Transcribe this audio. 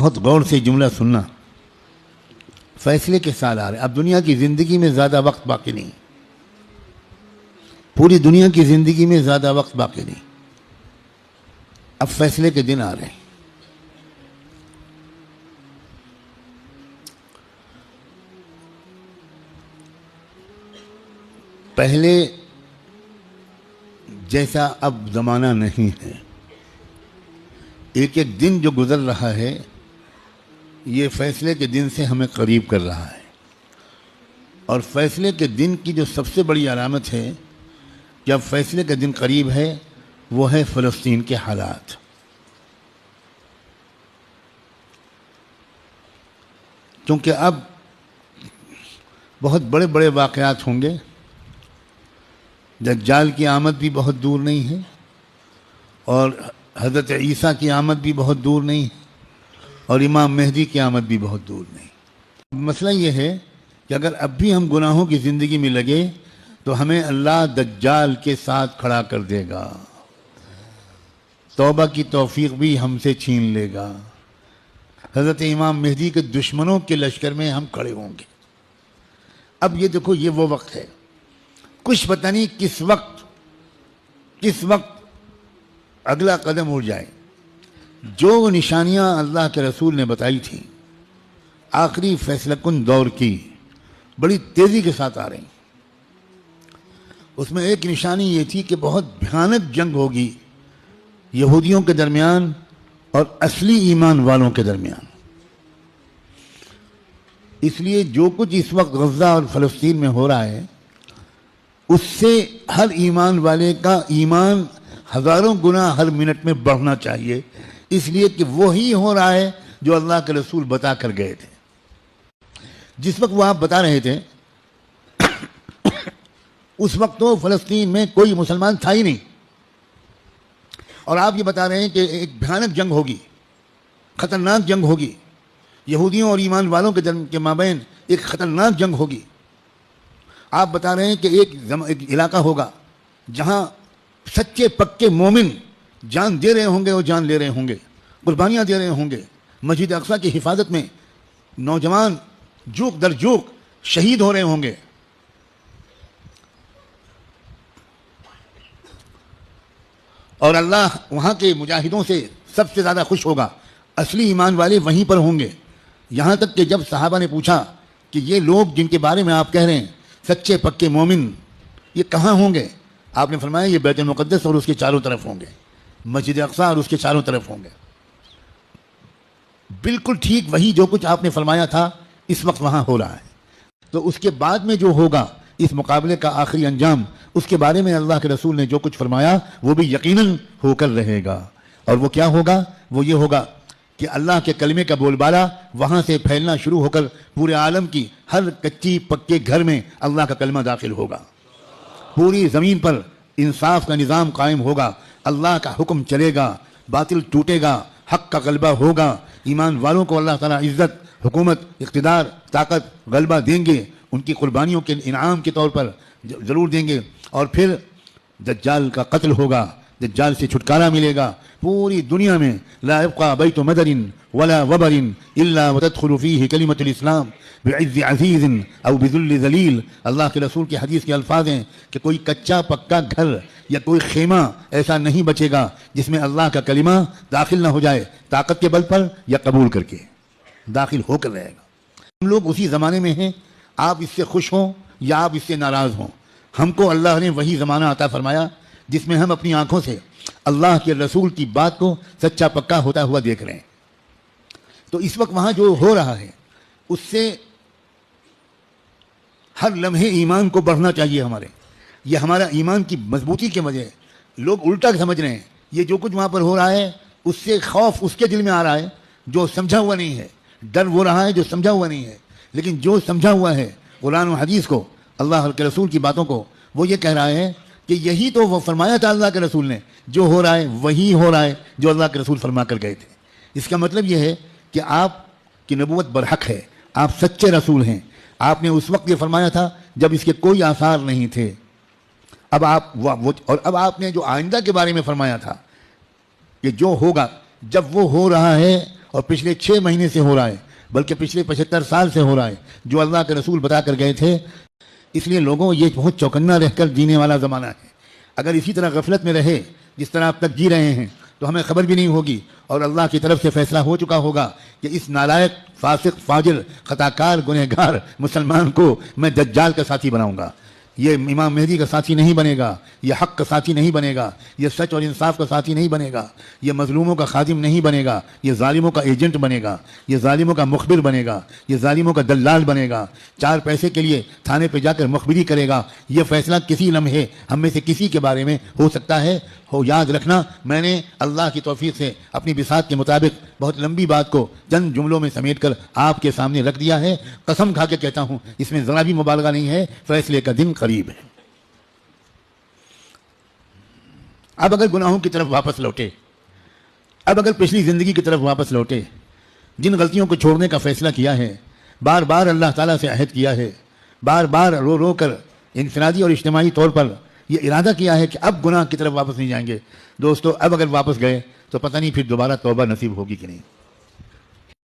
بہت غور سے جملہ سننا، فیصلے کے سال آ رہے ہیں. اب دنیا کی زندگی میں زیادہ وقت باقی نہیں، پوری دنیا کی زندگی میں زیادہ وقت باقی نہیں. اب فیصلے کے دن آ رہے ہیں. پہلے جیسا اب زمانہ نہیں ہے. ایک ایک دن جو گزر رہا ہے یہ فیصلے کے دن سے ہمیں قریب کر رہا ہے. اور فیصلے کے دن کی جو سب سے بڑی علامت ہے کہ اب فیصلے کا دن قریب ہے وہ ہے فلسطین کے حالات. کیونکہ اب بہت بڑے بڑے واقعات ہوں گے. دجال کی آمد بھی بہت دور نہیں ہے اور حضرت عیسیٰ کی آمد بھی بہت دور نہیں ہے اور امام مہدی کی آمد بھی بہت دور نہیں. مسئلہ یہ ہے کہ اگر اب بھی ہم گناہوں کی زندگی میں لگے تو ہمیں اللہ دجال کے ساتھ کھڑا کر دے گا، توبہ کی توفیق بھی ہم سے چھین لے گا. حضرت امام مہدی کے دشمنوں کے لشکر میں ہم کھڑے ہوں گے. اب یہ دیکھو یہ وہ وقت ہے، کچھ پتہ نہیں کس وقت اگلا قدم اٹھ جائے. جو نشانیاں اللہ کے رسول نے بتائی تھیں آخری فیصلہ کن دور کی بڑی تیزی کے ساتھ آ رہی ہیں. اس میں ایک نشانی یہ تھی کہ بہت بھیانک جنگ ہوگی یہودیوں کے درمیان اور اصلی ایمان والوں کے درمیان. اس لیے جو کچھ اس وقت غزہ اور فلسطین میں ہو رہا ہے اس سے ہر ایمان والے کا ایمان ہزاروں گنا ہر منٹ میں بڑھنا چاہیے، اس لیے کہ وہی ہو رہا ہے جو اللہ کے رسول بتا کر گئے تھے. جس وقت وہ آپ بتا رہے تھے اس وقت تو فلسطین میں کوئی مسلمان تھا ہی نہیں، اور آپ یہ بتا رہے ہیں کہ ایک بھیانک جنگ ہوگی، خطرناک جنگ ہوگی، یہودیوں اور ایمان والوں کے مابین ایک خطرناک جنگ ہوگی. آپ بتا رہے ہیں کہ ایک علاقہ ہوگا جہاں سچے پکے مومن جان دے رہے ہوں گے اور جان لے رہے ہوں گے، قربانیاں دے رہے ہوں گے. مسجد اقصیٰ کی حفاظت میں نوجوان جوک در جوک شہید ہو رہے ہوں گے. اور اللہ وہاں کے مجاہدوں سے سب سے زیادہ خوش ہوگا. اصلی ایمان والے وہیں پر ہوں گے. یہاں تک کہ جب صحابہ نے پوچھا کہ یہ لوگ جن کے بارے میں آپ کہہ رہے ہیں سچے پکے مومن یہ کہاں ہوں گے، آپ نے فرمایا یہ بیت المقدس اور اس کے چاروں طرف ہوں گے، مسجد اقصیٰ اور اس کے چاروں طرف ہوں گے. بالکل ٹھیک وہی جو کچھ آپ نے فرمایا تھا اس وقت وہاں ہو رہا ہے. تو اس کے بعد میں جو ہوگا اس مقابلے کا آخری انجام، اس کے بارے میں اللہ کے رسول نے جو کچھ فرمایا وہ بھی یقیناً ہو کر رہے گا. اور وہ کیا ہوگا؟ وہ یہ ہوگا کہ اللہ کے کلمے کا بول بالا وہاں سے پھیلنا شروع ہو کر پورے عالم کی ہر کچی پکے گھر میں اللہ کا کلمہ داخل ہوگا. پوری زمین پر انصاف کا نظام قائم ہوگا، اللہ کا حکم چلے گا، باطل ٹوٹے گا، حق کا غلبہ ہوگا. ایمان والوں کو اللہ تعالیٰ عزت، حکومت، اقتدار، طاقت، غلبہ دیں گے، ان کی قربانیوں کے انعام کے طور پر ضرور دیں گے. اور پھر دجال کا قتل ہوگا، دجال سے چھٹکارا ملے گا. پوری دنیا میں لا يبقى بیت مدر ولا وبر الا وتدخل فيه کلمۃ الاسلام بعز عزیز او بذل ذلیل. اللہ کے رسول کی حدیث کے الفاظ ہیں کہ کوئی کچا پکا گھر یا کوئی خیمہ ایسا نہیں بچے گا جس میں اللہ کا کلمہ داخل نہ ہو جائے، طاقت کے بل پر یا قبول کر کے داخل ہو کر رہے گا. ہم لوگ اسی زمانے میں ہیں، آپ اس سے خوش ہوں یا آپ اس سے ناراض ہوں. ہم کو اللہ نے وہی زمانہ عطا فرمایا جس میں ہم اپنی آنکھوں سے اللہ کے رسول کی بات کو سچا پکا ہوتا ہوا دیکھ رہے ہیں. تو اس وقت وہاں جو ہو رہا ہے اس سے ہر لمحے ایمان کو بڑھنا چاہیے. یہ ہمارا ایمان کی مضبوطی کے وجہ لوگ الٹا سمجھ رہے ہیں. یہ جو کچھ وہاں پر ہو رہا ہے اس سے خوف اس کے دل میں آ رہا ہے جو سمجھا ہوا نہیں ہے، ڈر وہ رہا ہے جو سمجھا ہوا نہیں ہے. لیکن جو سمجھا ہوا ہے قرآن و حدیث کو، اللہ کے رسول کی باتوں کو، وہ یہ کہہ رہا ہے کہ یہی تو وہ فرمایا تھا اللہ کے رسول نے، جو ہو رہا ہے وہی ہو رہا ہے جو اللہ کے رسول فرما کر گئے تھے. اس کا مطلب یہ ہے کہ آپ کی نبوت برحق ہے، آپ سچے رسول ہیں. آپ نے اس وقت یہ فرمایا تھا جب اس کے کوئی آثار نہیں تھے. اب آپ نے جو آئندہ کے بارے میں فرمایا تھا کہ جو ہوگا، جب وہ ہو رہا ہے اور پچھلے 6 مہینے سے ہو رہا ہے، بلکہ پچھلے 75 سال سے ہو رہا ہے، جو اللہ کے رسول بتا کر گئے تھے۔ اس لیے لوگوں یہ بہت چوکنا رہ کر جینے والا زمانہ ہے۔ اگر اسی طرح غفلت میں رہے جس طرح اب تک جی رہے ہیں تو ہمیں خبر بھی نہیں ہوگی، اور اللہ کی طرف سے فیصلہ ہو چکا ہوگا کہ اس نالائق، فاسق، فاجر، خطاکار، گنہگار مسلمان کو میں دجال کا ساتھی بناؤں گا۔ یہ امام مہدی کا ساتھی نہیں بنے گا، یہ حق کا ساتھی نہیں بنے گا، یہ سچ اور انصاف کا ساتھی نہیں بنے گا، یہ مظلوموں کا خادم نہیں بنے گا، یہ ظالموں کا ایجنٹ بنے گا، یہ ظالموں کا مخبر بنے گا، یہ ظالموں کا دلال بنے گا، 4 پیسے کے لیے تھانے پہ جا کر مخبری کرے گا۔ یہ فیصلہ کسی لمحے ہم میں سے کسی کے بارے میں ہو سکتا ہے۔ یاد رکھنا، میں نے اللہ کی توفیق سے اپنی بساط کے مطابق بہت لمبی بات کو چند جملوں میں سمیٹ کر آپ کے سامنے رکھ دیا ہے۔ قسم کھا کے کہتا ہوں، اس میں ذرا بھی مبالغہ نہیں ہے، فیصلے کا دن قریب ہے۔ اب اگر گناہوں کی طرف واپس لوٹے، اب اگر پچھلی زندگی کی طرف واپس لوٹے، جن غلطیوں کو چھوڑنے کا فیصلہ کیا ہے، بار بار اللہ تعالیٰ سے عہد کیا ہے، بار بار رو رو کر انفرادی اور اجتماعی طور پر یہ ارادہ کیا ہے کہ اب گناہ کی طرف واپس نہیں جائیں گے، دوستو اب اگر واپس گئے تو پتہ نہیں پھر دوبارہ توبہ نصیب ہوگی کہ نہیں۔